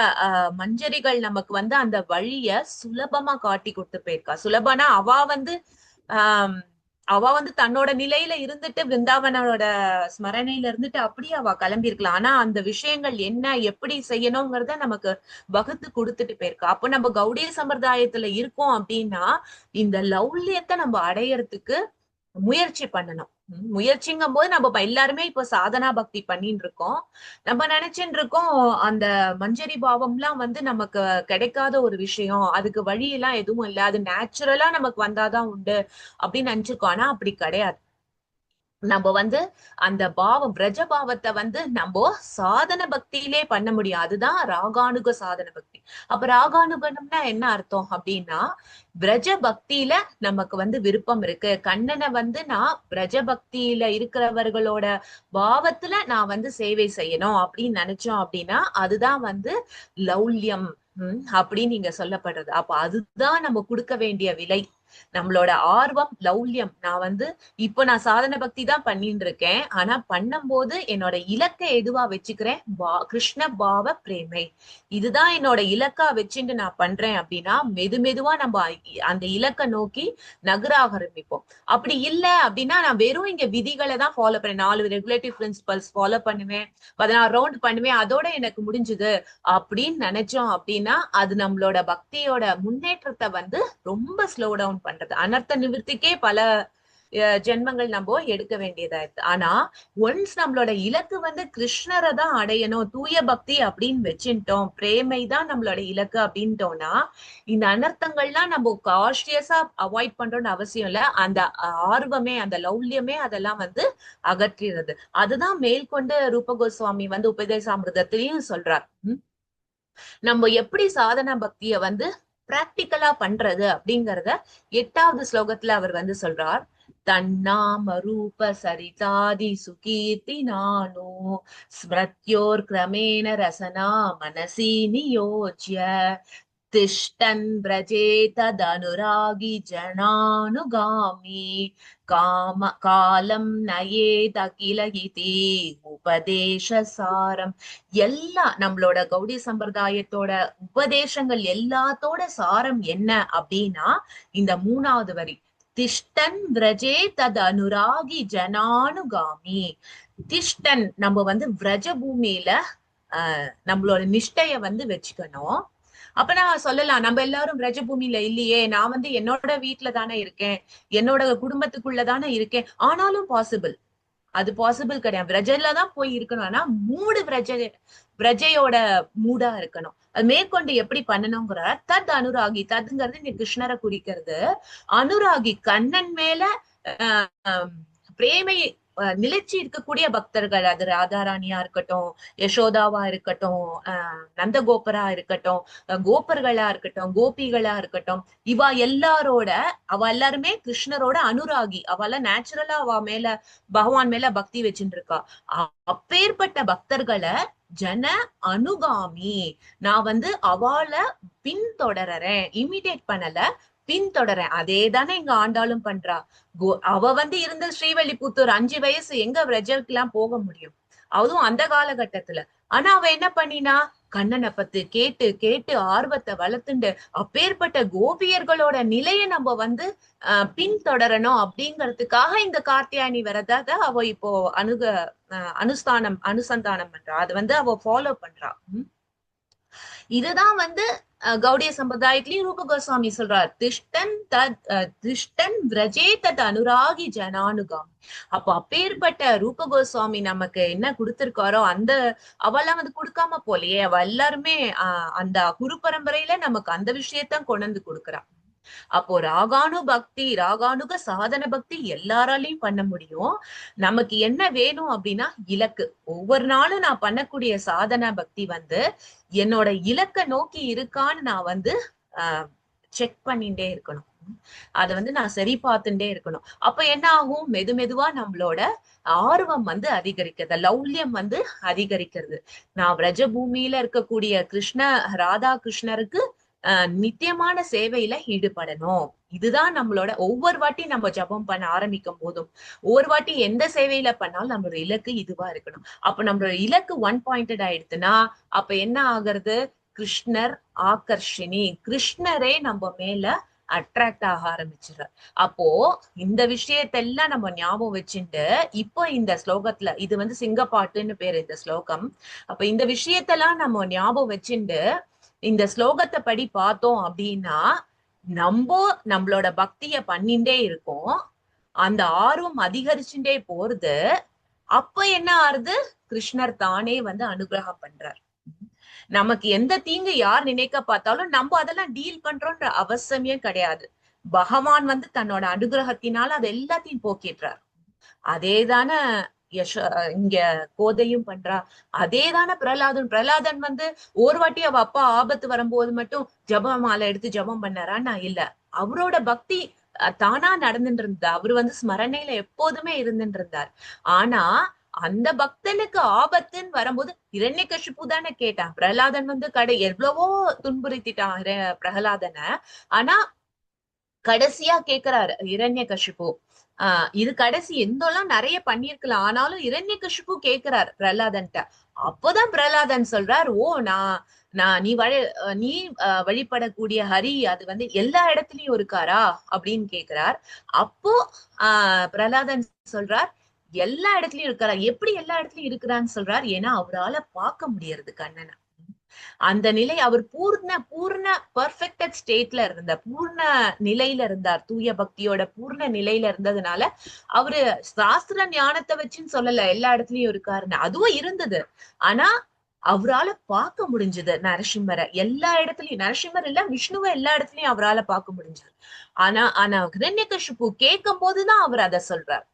மஞ்சரிகள் நமக்கு வந்து அந்த வழிய சுலபமா காட்டி கொடுத்து போயிருக்கா. சுலபனா அவ வந்து தன்னோட நிலையில இருந்துட்டு பிருந்தாவனோட ஸ்மரணையில இருந்துட்டு அப்படியே அவ கிளம்பி இருக்கலாம். ஆனா அந்த விஷயங்கள் என்ன, எப்படி செய்யணுங்கிறத நமக்கு வகுத்து கொடுத்துட்டு போயிருக்கா. அப்போ நம்ம கௌடிய சம்பிரதாயத்துல இருக்கோம் அப்படின்னா இந்த லௌல்யத்தை நம்ம அடையறதுக்கு முயற்சி பண்ணணும். முயற்சிங்கும் போது நம்ம எல்லாருமே இப்ப சாதனா பக்தி பண்ணிட்டு இருக்கோம். நம்ம நினைச்சுட்டு இருக்கோம் அந்த மஞ்சரி பாவம் எல்லாம் வந்து நமக்கு கிடைக்காத ஒரு விஷயம், அதுக்கு வழி எல்லாம் எதுவும் இல்லை, அது நேச்சுரலா நமக்கு வந்தாதான் உண்டு அப்படின்னு நினைச்சிருக்கோம். ஆனா அப்படி கிடையாது. நம்ம வந்து அந்த பாவம் பிரஜ பாவத்தை வந்து நம்ம சாதன பக்தியிலே பண்ண முடியும். அதுதான் ராகானுக சாதன பக்தி. அப்ப ராகானுகம்னா என்ன அர்த்தம் அப்படின்னா, பிரஜ பக்தியில நமக்கு வந்து விருப்பம் இருக்கு. கண்ணனை வந்து நான் பிரஜ பக்தியில இருக்கிறவர்களோட பாவத்துல நான் வந்து சேவை செய்யணும் அப்படின்னு நினைச்சோம் அப்படின்னா அதுதான் வந்து லௌல்யம் அப்படின்னு நீங்க சொல்லப்படுறது. அப்ப அதுதான் நம்ம கொடுக்க வேண்டிய விலை. நம்மளோட ஆர்வம் லௌல்யம். நான் சாதன பக்தி தான் பண்ணிட்டு இருக்கேன். ஆனா பண்ணும்போது என்னோட இலக்கை எதுவா வச்சுக்கிறேன், கிருஷ்ண பாவ பிரேமை. இதுதான் என்னோட இலக்கா வச்சுட்டு நான் பண்றேன் அப்படின்னா மெதுவா நம்ம அந்த இலக்கை நோக்கி நகர ஆரம்பிப்போம். அப்படி இல்லை அப்படின்னா நான் வெறும் இங்க விதிகளை தான் ஃபாலோ பண்ணேன், 4 ரெகுலேட்டிவ் பிரின்சிபல்ஸ் ஃபாலோ பண்ணுவேன், 16 ரவுண்ட் பண்ணுவேன், அதோட எனக்கு முடிஞ்சுது அப்படின்னு நினைச்சோம் அப்படின்னா அது நம்மளோட பக்தியோட முன்னேற்றத்தை வந்து ரொம்ப ஸ்லோ டவுன் பண்றது. அனர்த்த நிவர்த்திக்கே பல ஜென்மங்கள் நம்ம எடுக்க வேண்டியதா இருக்கு. ஆனா ஒன்ஸ் நம்மளோட இலக்கு வந்து கிருஷ்ணரை தான் அடையணும், தூய பக்தி அப்படின்னு வச்சுட்டோம், பிரேமை தான் நம்மளோட இலக்கு அப்படின்ட்டோம்னா இந்த அனர்த்தங்கள்லாம் நம்ம கான்ஷியஸா அவாய்ட் பண்றோம்னு அவசியம் இல்ல. அந்த ஆர்வமே, அந்த லௌல்யமே அதெல்லாம் வந்து அகற்றிடுறது. அதுதான் மேற்கொண்டு ரூப கோஸ்வாமி வந்து உபதேசாமிர்தத்திலையும் சொல்றார். நம்ம எப்படி சாதனா பக்திய வந்து பிராக்டிக்கலா பண்றது அப்படிங்கறத 8வது ஸ்லோகத்துல அவர் வந்து சொல்றார். தன்னாம ரூப சரிதாதி சுகீர்த்தி நானோ ஸ்மிருத்யோர் கிரமேண ரசனா மனசி நியோஜ்ய திஷ்டன் பிரஜே ததனுராகி ஜனானுகாமி காலம் நயே தகிலகிதி உபதேச சாரம். எல்லாம் நம்மளோட கௌடி சம்பிரதாயத்தோட உபதேசங்கள் எல்லாத்தோட சாரம் என்ன அப்படின்னா இந்த 3வது வரி, திஷ்டன் விரஜே தத் அனுராகி ஜனானுகாமி. திஷ்டன் நம்ம வந்து விரஜ பூமியில நம்மளோட நிஷ்டைய வந்து வச்சுக்கணும். அப்ப நான் சொல்லலாம், நம்ம எல்லாரும் பிரஜபூமியில இல்லையே, நான் வந்து என்னோட வீட்டுல தானே இருக்கேன், என்னோட குடும்பத்துக்குள்ளதானே இருக்கேன், ஆனாலும் பாசிபிள். அது பாசிபிள் கிடையாது. பிரஜையில தான் போய் இருக்கணும். ஆனா மூடு பிரஜையோட மூடா இருக்கணும். அது மேற்கொண்டு எப்படி பண்ணணுங்கிற தத் அனுராகி, தத்ங்கிறது நீ கிருஷ்ணரை குறிக்கிறது. அனுராகி கண்ணன் மேல பிரேமை நிலைச்சி இருக்கக்கூடிய பக்தர்கள், அது ராதாராணியா இருக்கட்டும், யசோதாவா இருக்கட்டும், நந்தகோபரா இருக்கட்டும், கோபர்களா இருக்கட்டும், கோபிகளா இருக்கட்டும், இவ எல்லாருமே கிருஷ்ணரோட அனுராகி. அவள நேச்சுரலா அவ மேல பகவான் மேல பக்தி வச்சுட்டு இருக்கா. அப்பேற்பட்ட பக்தர்களை ஜன அனுகாமி, நான் வந்து அவளை பின்தொடர்றேன், இமிடியேட் பண்ணல, பின்தொடரேன். அதே தானே இங்க ஆண்டாளும் பண்றா. அவ வந்து இருந்த ஸ்ரீவல்லிபுத்தூர் 5 வயசு, எங்க விரஜருக்கு எல்லாம் போக முடியும்? அதுவும் அந்த காலகட்டத்துல. ஆனா அவ என்ன பண்ணினா, கண்ணனை பத்தி கேட்டு கேட்டு ஆர்வத்தை வளர்த்துண்டு அப்பேற்பட்ட கோபியர்களோட நிலையை நம்ம வந்து பின்தொடரணும் அப்படிங்கிறதுக்காக இந்த கார்த்தியாயனி விரதத்தை அவ இப்போ அனுசந்தானம் பண்றா. அது வந்து அவ ஃபாலோ பண்றா. இதுதான் வந்து கௌடிய சம்பிரதாயத்திலயும் ரூப கோஸ்வாமி சொல்றார், திஷ்டன் விரஜே தத் அனுராகி ஜனானுகம். அப்போ அப்பேற்பட்ட ரூப கோஸ்வாமி நமக்கு என்ன கொடுத்திருக்காரோ அந்த அவெல்லாம் வந்து கொடுக்காம போலையே, அவ எல்லாருமே அந்த குரு பரம்பரையில நமக்கு அந்த விஷயத்தான் கொண்டு வந்து கொடுக்குறா. அப்போ ராகானுக சாதன பக்தி எல்லாராலையும் பண்ண முடியும். நமக்கு என்ன வேணும் அப்படின்னா இலக்கு. ஒவ்வொரு நாளும் நான் பண்ணக்கூடிய சாதன பக்தி வந்து என்னோட இலக்க நோக்கி இருக்கான்னு நான் வந்து செக் பண்ணிட்டே இருக்கணும். அதை வந்து நான் சரி பார்த்துட்டே இருக்கணும். அப்ப என்ன ஆகும், மெதுவா நம்மளோட ஆர்வம் வந்து அதிகரிக்கிறது, லௌல்யம் வந்து அதிகரிக்கிறது. நான் விரஜ பூமியில இருக்கக்கூடிய ராதா கிருஷ்ணருக்கு நித்தியமான சேவையில ஈடுபடணும். இதுதான் நம்மளோட ஒவ்வொரு வாட்டி நம்ம ஜபம் பண்ண ஆரம்பிக்கும் போதும், ஒவ்வொரு வாட்டி எந்த சேவையில பண்ணாலும் நம்மளோட இலக்கு இதுவா இருக்கணும். அப்ப நம்மளோட இலக்கு ஒன் பாயிண்டட் ஆயிடுச்சுன்னா அப்ப என்ன ஆகுறது, கிருஷ்ணர் ஆகர்ஷினி, கிருஷ்ணரே நம்ம மேல அட்ராக்ட் ஆக ஆரம்பிச்சிடுற. அப்போ இந்த விஷயத்தெல்லாம் நம்ம ஞாபகம் வச்சுட்டு இப்போ இந்த ஸ்லோகத்துல, இது வந்து சிங்கப்பாட்டுன்னு பேரு இந்த ஸ்லோகம். அப்ப இந்த விஷயத்தெல்லாம் நம்ம ஞாபகம் வச்சுட்டு இந்த ஸ்லோகத்தை படி பார்த்தோம் அப்படின்னா நம்மளோட பக்திய பண்ணிட்டே இருக்கோம், அந்த ஆர்வம் அதிகரிச்சுட்டே போறது. அப்ப என்ன ஆறுது, கிருஷ்ணர் தானே வந்து அனுகிரகம் பண்றார். நமக்கு எந்த தீங்கு யார் நினைக்க பார்த்தாலும் நம்ம அதெல்லாம் டீல் பண்றோன்ற அவசியமே கிடையாது. பகவான் வந்து தன்னோட அனுகிரகத்தினால அது எல்லாத்தையும் போக்கிடுறார். அதேதான இங்க கோதையும் பண்றா. அதேதான பிரகலாதன் வந்து ஒரு வாட்டி அவ அப்பா ஆபத்து வரும்போது மட்டும் ஜபமாலை எடுத்து ஜபம் பண்ணாரான்னா இல்ல, அவரோட பக்தி தானா நடந்துட்டு இருந்தா. அவரு வந்து ஸ்மரணையில எப்போதுமே இருந்துட்டு இருந்தார். ஆனா அந்த பக்தனுக்கு ஆபத்துன்னு வரும்போது இரண்யகசிப்பு தானே கேட்டான். பிரகலாதன் வந்து எவ்வளவோ துன்புறுத்திட்டான் பிரகலாதனை. ஆனா கடைசியா கேக்குறாரு இரண்யகசிப்பு, இது கடைசி எந்தெல்லாம் நிறைய பண்ணிருக்கலாம், ஆனாலும் இரண்யகசிப்பு கேக்குறாரு பிரகலாதன்ட்ட. அப்போதான் பிரகலாதன் சொல்றார், ஓ நீ வழிபடக்கூடிய ஹரி அது வந்து எல்லா இடத்துலயும் இருக்காரா அப்படின்னு கேக்குறார். அப்போ பிரகலாதன் சொல்றார், எல்லா இடத்துலயும் இருக்கிறார். எப்படி எல்லா இடத்துலயும் இருக்கிறான்னு சொல்றார், ஏன்னா அவரால பார்க்க முடியறது கண்ணனை. அந்த நிலை அவர் பூர்ண பர்ஃபெக்டட் ஸ்டேட்ல இருந்தார், பூர்ண நிலையில இருந்தார், தூய பக்தியோட பூர்ண நிலையில இருந்ததுனால அவரு சாஸ்திர ஞானத்தை வச்சுன்னு சொல்லல எல்லா இடத்துலயும் இருக்காருன்னு, அதுவும் இருந்தது. ஆனா அவரால பார்க்க முடிஞ்சது நரசிம்மரை எல்லா இடத்துலயும். நரசிம்மர் இல்ல, விஷ்ணுவை எல்லா இடத்துலயும் அவரால பார்க்க முடிஞ்சது. ஆனா ஹிரண்யகசிப்பு கேட்கும் போதுதான் அவர் அதை சொல்றார்.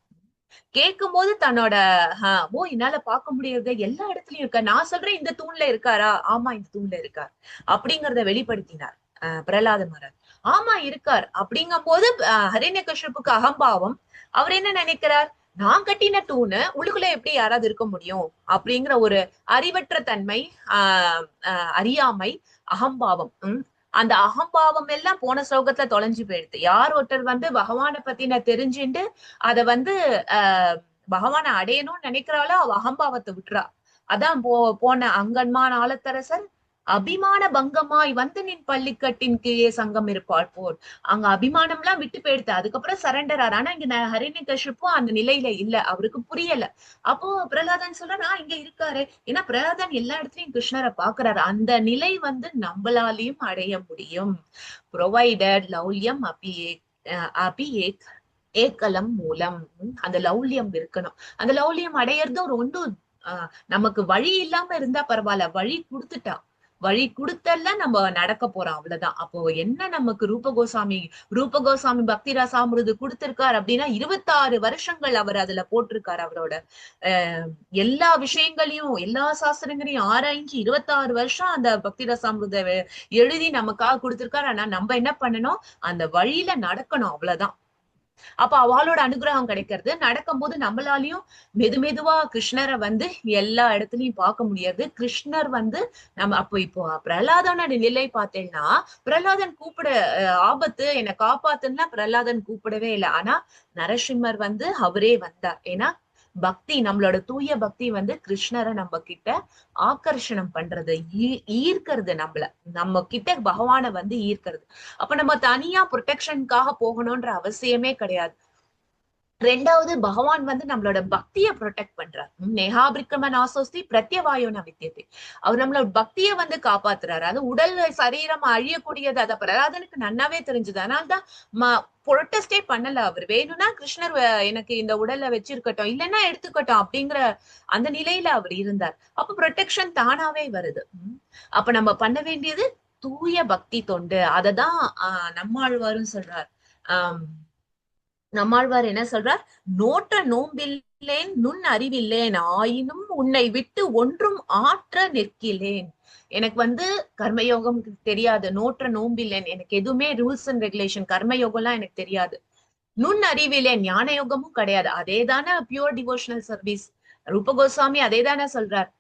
கேட்கும் போது தன்னோட என்னால பார்க்க முடியாது, எல்லா இடத்துலயும் இருக்கா, நான் சொல்றேன் இந்த தூண்ல இருக்காரா, ஆமா இந்த தூண்ல இருக்கார் அப்படிங்கறத வெளிப்படுத்தினார் பிரகலாத மகாராஜ். ஆமா இருக்கார் அப்படிங்கும் போது ஹிரண்யகசிப்புக்கு அகம்பாவம். அவர் என்ன நினைக்கிறார், நான் கட்டின தூணு உள்ளுக்குள்ள எப்படி யாராவது இருக்க முடியும் அப்படிங்கிற ஒரு அறிவற்ற தன்மை, அறியாமை, அகம்பாவம். அந்த அகம்பாவம் எல்லாம் போன ஸ்லோகத்துல தொலைஞ்சு போயிடுது. யார் ஒருத்தர் வந்து பகவானை பத்தின தெரிஞ்சுட்டு அத வந்து பகவானை அடையணும்னு நினைக்கிறாளோ அவ அகம்பாவத்தை விட்டுறா. அதான் போன அங்கன்மான ஆலத்தரசர் அபிமான பங்கமாய் வந்து நின் பள்ளிக்கட்டின் கீழே சங்கம் இருப்பாள் போல். அங்க அபிமானம் எல்லாம் விட்டு போயிடுது. அதுக்கப்புறம் சரண்டர் ஆறு. ஆனா இங்க ஹிரண்யகசிப்பும் அந்த நிலையில இல்ல, அவருக்கு புரியல. அப்போ பிரகலாதன் சொல்றா இங்க இருக்காரு. ஏன்னா பிரகலாதன் எல்லா இடத்துலயும் கிருஷ்ணரை பாக்குறாரு. அந்த நிலை வந்து நம்மளாலையும் அடைய முடியும். ப்ரொவைடட் லௌல்யம் அபி ஏக்கலம் மூலம். அந்த லௌல்யம் இருக்கணும். அந்த லௌல்யம் அடையறதும் ஒன்றும் நமக்கு வழி இல்லாம இருந்தா பரவாயில்ல, வழி கொடுத்தல்ல நம்ம நடக்க போறோம், அவ்வளவுதான். அப்போ என்ன நமக்கு ரூப கோசாமி பக்தி ரசாமிருது கொடுத்திருக்காரு அப்படின்னா 26 வருஷங்கள் அவர் அதுல போட்டிருக்காரு. அவரோட எல்லா விஷயங்களையும் எல்லா சாஸ்திரங்களையும் ஆராய்ஞ்சு 26 வருஷம் அந்த பக்தி ரசாமிருத எழுதி நமக்காக கொடுத்திருக்காரு. ஆனா நம்ம என்ன பண்ணணும், அந்த வழியில நடக்கணும், அவ்வளவுதான். அப்ப அவளோட அனுகிரகம் கிடைக்கிறது. நடக்கும் போது நம்மளாலையும் மெதுவா கிருஷ்ணரை வந்து எல்லா இடத்துலயும் பார்க்க முடியாது. கிருஷ்ணர் வந்து நம்ம அப்போ இப்போ பிரகலாதனோட நிலை பார்த்தேன்னா, பிரகலாதன் கூப்பிட ஆபத்து என்னை காப்பாத்துன்னா பிரகலாதன் கூப்பிடவே இல்லை. ஆனா நரசிம்மர் வந்து அவரே வந்தார். ஏன்னா பக்தி, நம்மளோட தூய பக்தி வந்து கிருஷ்ணரை நம்ம கிட்ட ஆகர்ஷணம் பண்றது, ஈர்க்கிறது, நம்ம கிட்ட பகவானை வந்து ஈர்க்கிறது. அப்ப நம்ம தனியா ப்ரொடெக்ஷனுக்காக போகணும்ன்ற அவசியமே கிடையாது. ரெண்டாவது, பகவான் வந்து நம்மளோட பக்தியை ப்ரொடெக்ட் பண்றார். நெகாபிரிக்ரம நாசோஸ்தி பிரத்யவாயோ நவித்தியத்தை. அவர் நம்மளோட பக்தியை வந்து காப்பாத்துறாரு. அது உடல் சரீரம் அழியக்கூடியது, அத பிரகலாதனுக்கு நன்னாவே தெரிஞ்சது. அதனால்தான் ப்ரொட்டஸ்டே பண்ணல. அவர் வேணும்னா கிருஷ்ணர் எனக்கு இந்த உடலை வச்சிருக்கட்டும், இல்லைன்னா எடுத்துக்கட்டும் அப்படிங்கிற அந்த நிலையில அவர் இருந்தார். அப்ப ப்ரொடெக்ஷன் தானாவே வருது. அப்ப நம்ம பண்ண வேண்டியது தூய பக்தி தொண்டு. அததான் நம்மாழ்வாரும் சொல்றார். நம்மாழ்வார் என்ன சொல்றார்? நோற்ற நோம்பில்லேன் நுண் அறிவில்லேன், ஆயினும் உன்னை விட்டு ஒன்றும் ஆற்ற நிற்கிலேன். எனக்கு வந்து கர்மயோகம் தெரியாது, நோற்ற நோம்பில்லேன், எனக்கு எதுவுமே ரூல்ஸ் அண்ட் ரெகுலேஷன் கர்மயோகம் எல்லாம் எனக்கு தெரியாது, நுண் அறிவில்லேன், ஞான யோகமும் கிடையாது. அதேதானே பியூர் டிவோஷனல் சர்வீஸ். ரூப கோஸ்வாமி அதே தானே சொல்றார்.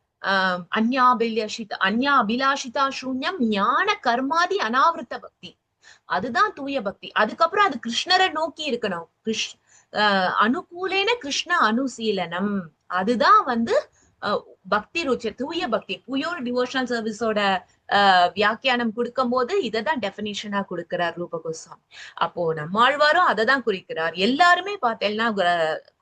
அந்யா அபிலாஷிதா சூன்யம் ஞான கர்மாதி அனாவிருத்த பக்தி. அதுதான் தூய பக்தி. அதுக்கப்புறம் அது கிருஷ்ணரை நோக்கி இருக்கணும். அனுகூலேன கிருஷ்ண அனுசீலனம். அதுதான் வந்து பக்தி ருச்சி, தூய பக்தி. பியூர் டிவோஷனல் சர்வீஸோட வியாக்கியானம் கொடுக்கும் போது இததான் டெபினிஷனா கொடுக்கிறார் ரூப கோஸ்வாமி. அப்போ நம்மாழ்வாரும் அததான் குறிக்கிறார். எல்லாருமே பார்த்தேன்னா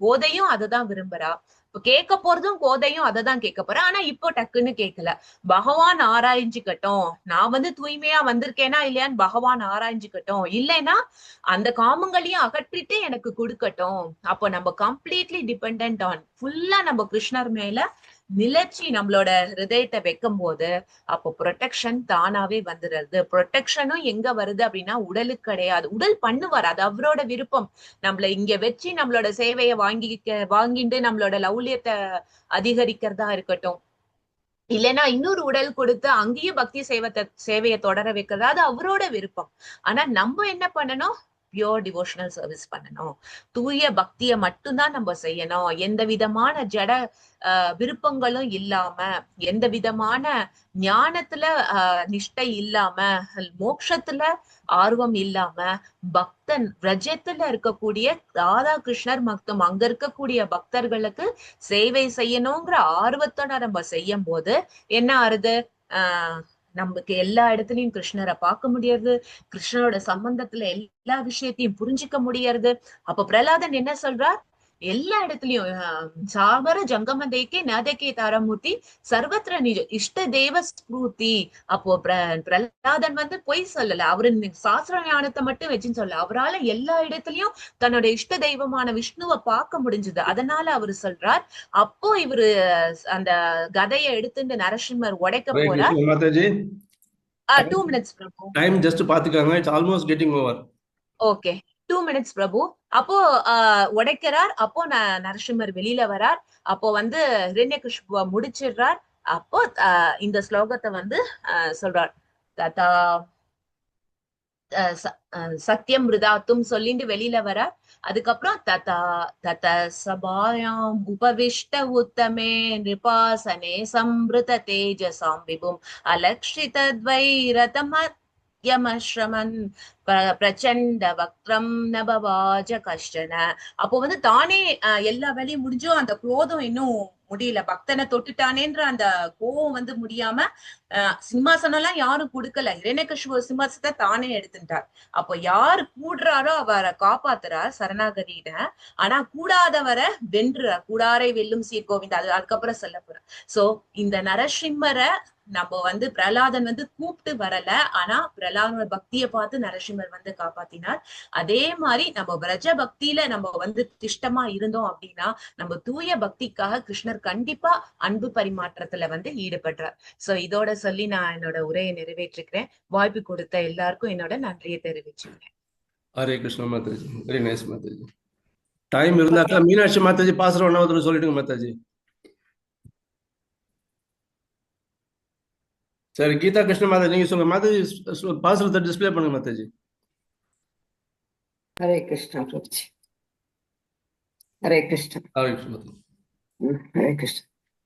கோதையும் அததான் விரும்புறா. இப்ப கேட்க போறதும் கோதையும் அததான் கேட்க போறேன். ஆனா இப்போ டக்குன்னு கேட்கல. பகவான் ஆராய்ஞ்சுக்கட்டும், நான் வந்து தூய்மையா வந்திருக்கேனா இல்லையான்னு பகவான் ஆராய்ஞ்சுக்கட்டும், இல்லைன்னா அந்த காமங்களையும் அகற்றிட்டு எனக்கு கொடுக்கட்டும். அப்போ நம்ம கம்ப்ளீட்லி டிபெண்ட் ஆன், ஃபுல்லா நம்ம கிருஷ்ணர் மேல நிலச்சி நம்மளோட ஹிருதயத்தை வைக்கும் போது அப்போ ப்ரொடெக்ஷன் தானாவே வந்துடுறது. ப்ரொடெக்ஷனும் எங்க வருது அப்படின்னா உடலுக்கு கிடையாது. உடல் பண்ணுவார், அது அவரோட விருப்பம். நம்மள இங்க வச்சு நம்மளோட சேவையை வாங்கிட்டு நம்மளோட லௌலியத்தை அதிகரிக்கிறதா இருக்கட்டும், இல்லைன்னா இன்னொரு உடல் கொடுத்து அங்கேயும் பக்தி சேவையை தொடர வைக்கிறது, அது அவரோட விருப்பம். ஆனா நம்ம என்ன பண்ணணும்? பியோர் டிவோஷனல் சர்வீஸ் பண்ணணும். தூய பக்தியை மட்டும்தான் நம்ம செய்யணும். எந்த விதமான ஜட விருப்பங்களும் இல்லாம, எந்த விதமான ஞானத்துல நிஷ்டை இல்லாம, மோட்சத்துல ஆர்வம் இல்லாம, பக்தன் ரஜத்துல இருக்கக்கூடிய ராதா கிருஷ்ணர் மற்றும் அங்க இருக்கக்கூடிய பக்தர்களுக்கு சேவை செய்யணுங்கிற ஆர்வத்தோட நம்ம செய்யும் போது என்ன ஆறுது? நமக்கு எல்லா இடத்துலயும் கிருஷ்ணரை பார்க்க முடியாது, கிருஷ்ணரோட சம்பந்தத்துல எல்லா விஷயத்தையும் புரிஞ்சுக்க முடியாது. அப்ப பிரகலாதன் என்ன சொல்றார்? எல்லா இடத்துலயும் சாகர ஜங்கம தேக்கே நதக்கே தாரமூர்த்தி சர்வத்திர நிஜ இஷ்ட தேவ ஸ்பூர்த்தி. அப்போ பிரகலாதன் வந்து பொய் சொல்லல. அவரு சாஸ்திர ஞானத்தை மட்டும் வச்சுன்னு சொல்ல, அவரால் எல்லா இடத்துலயும் தன்னோட இஷ்ட தெய்வமான விஷ்ணுவை பார்க்க முடிஞ்சது. அதனால அவரு சொல்றார். அப்போ இவரு அந்த கதையை எடுத்துட்டு நரசிம்மர் உடைக்க போறார். 2 minutes பிரபு. டைம் ஜஸ்ட் பாத்துக்காங்க, it's almost getting over. Okay, 2 minutes Prabhu. அப்போ உடைக்கிறார். அப்போ நரசிம்மர் வெளியில வரார். அப்போ வந்து ஹிரண்யகிருஷ்புவ முடிச்சிடுறார். அப்போ இந்த ஸ்லோகத்தை வந்து சொல்றார். ததா சத்தியம் மிருதாத்தும் சொல்லிட்டு வெளியில வரார். அதுக்கப்புறம் ததா தத சபாயாம் உபவிஷ்ட உத்தமே நிருபாசனே சம்பிருத தேஜசாம் விபும் அலக்ஷிதத்வைரதம யமஸ்ரமன் பிரச்சண்ட வக்ரம் நபவாஜ கஷ்டன. அப்போ வந்து தானே எல்லா வேலையும் முடிஞ்சும் அந்த குரோதம் இன்னும் முடியல. பக்தனை தொட்டுட்டானேன்ற அந்த கோவம் வந்து முடியாம சிம்மாசனம் எல்லாம் யாரும் கொடுக்கல. ஹிரண்யகிருஷ்ண சிம்மாசனத்தை தானே எடுத்துட்டார். அப்போ யாரு கூடுறாரோ அவரை காப்பாத்துறார் சரணாகதியிட. ஆனா கூடாதவரை வென்றுறார். கூடாரை வெல்லும் சீர்கோவிந்த், அதுக்கப்புறம் சொல்ல போறார். சோ இந்த நரசிம்மரை நம்ம வந்து பிரகலாதன் வந்து கூப்பிட்டு வரல, ஆனா பிரகலாதனோட பக்தியை பார்த்து நரசிம்மர் வந்து காப்பாத்தினார். அதே மாதிரி நம்ம பிரஜ பக்தியில நம்ம வந்து திஷ்டமா இருந்தோம் அப்படின்னா நம்ம தூய பக்திக்காக கிருஷ்ணர் கண்டிப்பா அன்பு பரிமாற்றத்துல வந்து ஈடுபடுறார். சோ இதோட சொல்லி நான் என்னோட உரையை நிறைவேற்றிக்கிறேன். வாய்ப்பு கொடுத்த எல்லாருக்கும் என்னோட நன்றியை தெரிவிச்சுக்கிறேன். Hare Krishna Mataji, very nice Mataji. Time இருந்தாக்கா மீனாட்சி மாதாஜி பாசுரம் ஒன்னாவது சொல்லிடுங்க மாதாஜி. சரி, கீதா கிருஷ்ண மாதாஜி நீங்க சொல்லுங்க மாதாஜி. பாசுரத்தை டிஸ்பிளே பண்ணுங்க மாதாஜி. ஹரே கிருஷ்ணா பிரபுஜி. ஹரே கிருஷ்ணா. ஹரே கிருஷ்ண. ஹரே கிருஷ்ணா.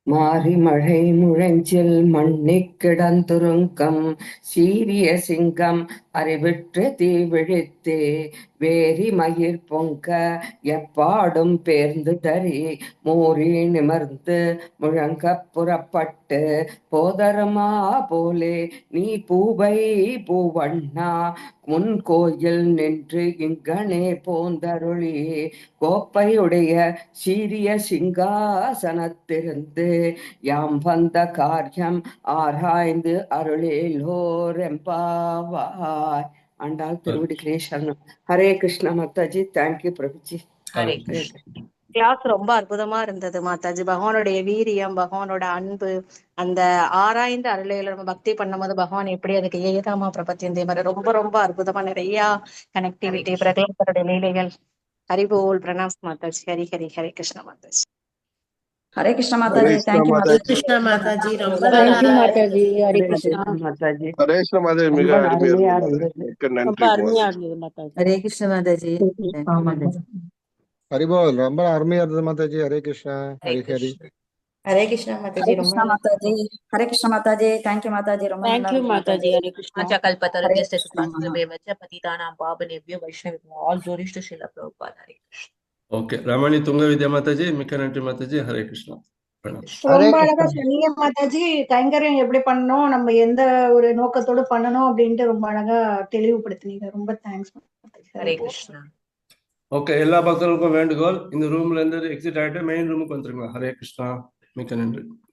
மாறி மழை முழஞ்சில் மண்ணி கிடந்துருங்கம் சீரிய சிங்கம் அறிவிற்று தீவிழித்து வேரி மயிர் பொங்க எப்பாடும் பேர்ந்து தரி மூறி நிமர்ந்து முழங்கப் புறப்பட்டு போதரமா போலே நீ பூவை பூவண்ணா முன் கோயில் நின்று இங்கனே போந்தருளி கோப்பையுடைய சீரிய சிங்காசனத்திருந்து யாம் வந்த காரியம் ஆராய்ந்து அருளேலோர் எம்பாவாய். ஆண்டாள் திருவடிகளே சரணம். ஹரே கிருஷ்ண மாதாஜி. தேங்க்யூ பிரபுஜி. ஹரே ஹரே கிருஷ்ணா. கிளாஸ் ரொம்ப அற்புதமா இருந்தது மாதாஜி. பகவானுடைய வீரியம், பகவானோட அன்பு, அந்த ஆராய்ந்த அருளையில நம்ம பக்தி பண்ணும்போது பகவான் எப்படி அதுக்கு ஏதாமா பிரபத்தியந்தே மாதிரி ரொம்ப ரொம்ப அற்புதமா நிறைய கனெக்டிவிட்டி, பிரகலாதருடைய லீலைகள். ஹரிபோல் பிரணாம் மாதாஜி. ஹரி ஹரி ஹரே கிருஷ்ண மாதாஜி. ஹரே கிருஷ்ண ஹரே மாதாஜி. கிருஷ்ண தேங்க்யூ மாதாஜி. கிருஷ்ண மாதாஜி ரொம்ப தேங்க்யூ நல்லா மாதாஜி. ஹரி ஹரே கிருஷ்ணா. கிருஷ்ண மாதாஜி. ஹரே கிருஷ்ண மாதாஜி. மிக ரொம்ப அருமையா அருமையா இருந்தது மாதாஜி. இருந்தது. மிக்க ரொம்ப நன்றி அருமையா மாதாஜி. இருந்தது மாதாஜி. ஹரே கிருஷ்ண மாதாஜி. மாதாஜி. ஹரிபோல் ரொம்ப அருமையா இருந்தது மாதாஜி. ஹரே கிருஷ்ணா. ஹரே ஹரி ஹரி. கிருஷ்ணா. ஹரே கிருஷ்ண மாதாஜி. ரொம்ப கிருஷ்ணா மாதாஜி. ஹரே கிருஷ்ண மாதாஜி. தேங்க்யூ மாதாஜி. ரொம்ப நல்லா தேங்க்யூ இருக்கு மாதாஜி. மாதாஜி. ஹரே கிருஷ்ணா. ஆச்சா ஹரே கல்பத்தருभ्यश्च கிருஷ்ணா. कृपासिन्धुभ्यश्च पतितानां पावनेभ्यो वैष्णवेभ्यो all glories to Srila Prabhupada. Hare Krishna. Okay Ramani துங்க வித்யா மாதாஜி, மிக்க நன்றி மாதாஜி. ஹரே கிருஷ்ணா. பிரணாம். ஹரே ரொம்ப அழகா கிருஷ்ணா. சொன்னீங்க மாதாஜி. கைங்கரியம் எப்படி பண்ணணும், நம்ம எந்த ஒரு நோக்கத்தோட பண்ணணும் அப்படின்ட்டு ரொம்ப அழகா தெளிவுபடுத்தினீங்க. ரொம்ப தேங்க்ஸ் மாதாஜி. ஹரே கிருஷ்ணா. ஓகே, எல்லா பக்தர்களுக்கும் வேண்டுகோள், இந்த ரூம்ல இருந்து எக்ஸிட் ஆயிட்டு மெயின் ரூமுக்கு வந்துருங்க. ஹரே கிருஷ்ணா. மிக்க நன்றி.